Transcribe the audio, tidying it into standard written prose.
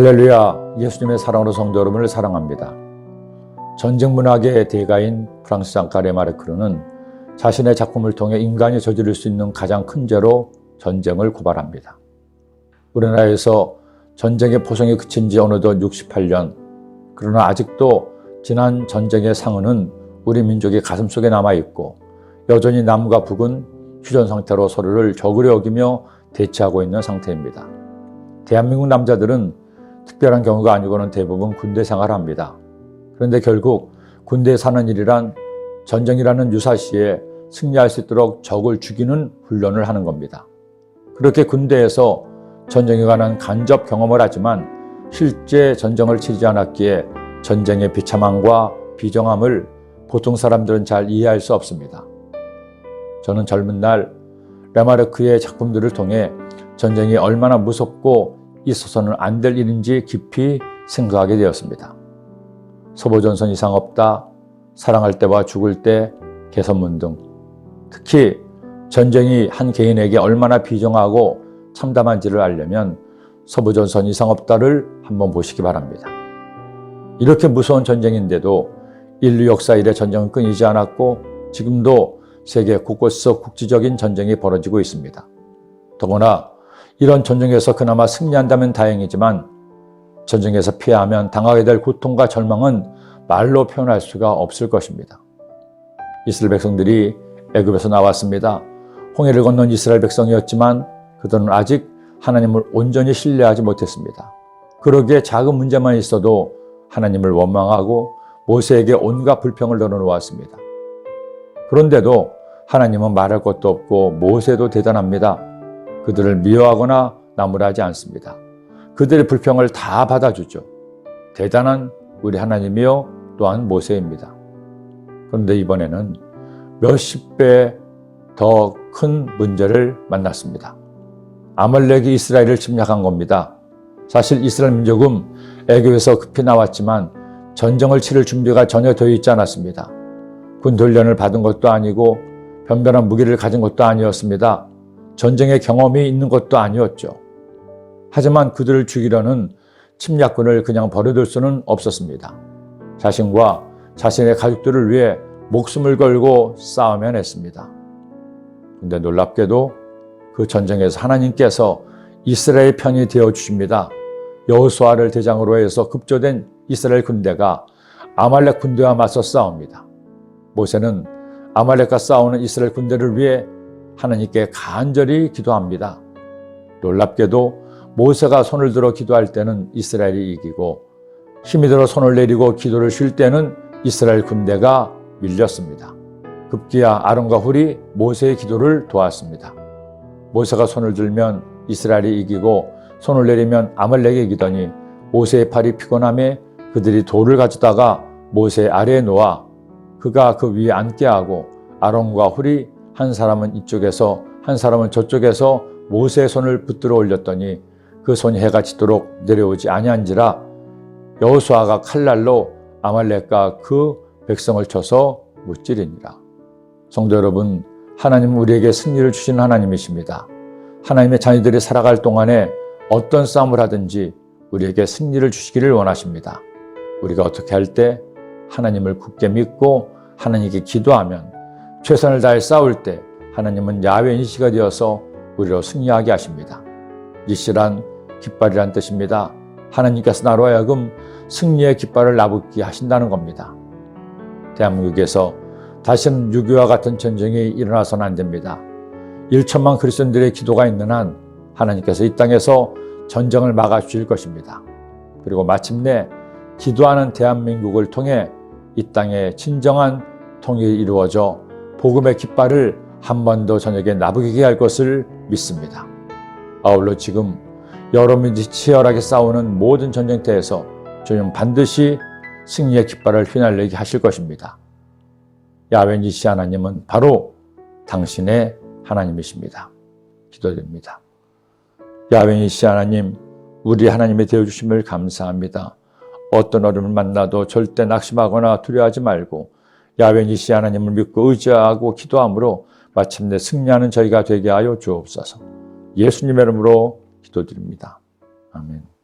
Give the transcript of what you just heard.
할렐루야, 예수님의 사랑으로 성도 여러분을 사랑합니다. 전쟁 문학의 대가인 프랑스 작가 레마르크르는 자신의 작품을 통해 인간이 저지를 수 있는 가장 큰 죄로 전쟁을 고발합니다. 우리나라에서 전쟁의 포성이 그친 지 어느덧 68년, 그러나 아직도 지난 전쟁의 상흔은 우리 민족의 가슴속에 남아있고 여전히 남과 북은 휴전 상태로 서로를 적으로 여기며 대치하고 있는 상태입니다. 대한민국 남자들은 특별한 경우가 아니고는 대부분 군대 생활을 합니다. 그런데 결국 군대에 사는 일이란 전쟁이라는 유사시에 승리할 수 있도록 적을 죽이는 훈련을 하는 겁니다. 그렇게 군대에서 전쟁에 관한 간접 경험을 하지만 실제 전쟁을 치르지 않았기에 전쟁의 비참함과 비정함을 보통 사람들은 잘 이해할 수 없습니다. 저는 젊은 날 레마르크의 작품들을 통해 전쟁이 얼마나 무섭고 있어서는 안 될 일인지 깊이 생각하게 되었습니다. 서부전선 이상 없다, 사랑할 때와 죽을 때, 개선문 등 특히 전쟁이 한 개인에게 얼마나 비정하고 참담한지를 알려면 서부전선 이상 없다를 한번 보시기 바랍니다. 이렇게 무서운 전쟁인데도 인류 역사 이래 전쟁은 끊이지 않았고 지금도 세계 곳곳에서 국지적인 전쟁이 벌어지고 있습니다. 더구나 이런 전쟁에서 그나마 승리한다면 다행이지만 전쟁에서 피하면 당하게 될 고통과 절망은 말로 표현할 수가 없을 것입니다. 이스라엘 백성들이 애굽에서 나왔습니다. 홍해를 건넌 이스라엘 백성이었지만 그들은 아직 하나님을 온전히 신뢰하지 못했습니다. 그러기에 작은 문제만 있어도 하나님을 원망하고 모세에게 온갖 불평을 널어놓았습니다. 그런데도 하나님은 말할 것도 없고 모세도 대단합니다. 그들을 미워하거나 나무라지 않습니다. 그들의 불평을 다 받아주죠. 대단한 우리 하나님이요 또한 모세입니다. 그런데 이번에는 몇십 배 더 큰 문제를 만났습니다. 아말렉이 이스라엘을 침략한 겁니다. 사실 이스라엘 민족은 애굽에서 급히 나왔지만 전쟁을 치를 준비가 전혀 되어 있지 않았습니다. 군 훈련을 받은 것도 아니고 변변한 무기를 가진 것도 아니었습니다. 전쟁의 경험이 있는 것도 아니었죠. 하지만 그들을 죽이려는 침략군을 그냥 버려둘 수는 없었습니다. 자신과 자신의 가족들을 위해 목숨을 걸고 싸우며 했습니다. 그런데 놀랍게도 그 전쟁에서 하나님께서 이스라엘 편이 되어주십니다. 여호수아를 대장으로 해서 급조된 이스라엘 군대가 아말렉 군대와 맞서 싸웁니다. 모세는 아말렉과 싸우는 이스라엘 군대를 위해 하나님께 간절히 기도합니다. 놀랍게도 모세가 손을 들어 기도할 때는 이스라엘이 이기고 힘이 들어 손을 내리고 기도를 쉴 때는 이스라엘 군대가 밀렸습니다. 급기야 아론과 훌이 모세의 기도를 도왔습니다. 모세가 손을 들면 이스라엘이 이기고 손을 내리면 아말렉이 이기더니 모세의 팔이 피곤함에 그들이 돌을 가져다가 모세 아래에 놓아 그가 그 위에 앉게 하고 아론과 훌이 한 사람은 이쪽에서 한 사람은 저쪽에서 모세의 손을 붙들어 올렸더니 그 손이 해가 지도록 내려오지 아니한지라 여호수아가 칼날로 아말렉과 그 백성을 쳐서 무찌르니라. 성도 여러분, 하나님은 우리에게 승리를 주시는 하나님이십니다. 하나님의 자녀들이 살아갈 동안에 어떤 싸움을 하든지 우리에게 승리를 주시기를 원하십니다. 우리가 어떻게 할 때 하나님을 굳게 믿고 하나님께 기도하면 최선을 다해 싸울 때 하나님은 야훼 니시가 되어서 우리로 승리하게 하십니다. 니시란 깃발이란 뜻입니다. 하나님께서 나로 하여금 승리의 깃발을 나붙게 하신다는 겁니다. 대한민국에서 다시는 6.25와 같은 전쟁이 일어나서는 안 됩니다. 1천만 그리스도인들의 기도가 있는 한 하나님께서 이 땅에서 전쟁을 막아주실 것입니다. 그리고 마침내 기도하는 대한민국을 통해 이 땅에 진정한 통일이 이루어져 복음의 깃발을 한 번 더 저녁에 나부게 할 것을 믿습니다. 아울러 지금 여러분이 치열하게 싸우는 모든 전쟁터에서 주님 반드시 승리의 깃발을 휘날리게 하실 것입니다. 야훼 니시 하나님은 바로 당신의 하나님이십니다. 기도드립니다. 야훼 니시 하나님, 우리 하나님의 되어주심을 감사합니다. 어떤 어려움을 만나도 절대 낙심하거나 두려워하지 말고 야훼 니시 하나님을 믿고 의지하고 기도함으로 마침내 승리하는 저희가 되게 하여 주옵소서. 예수님의 이름으로 기도드립니다. 아멘.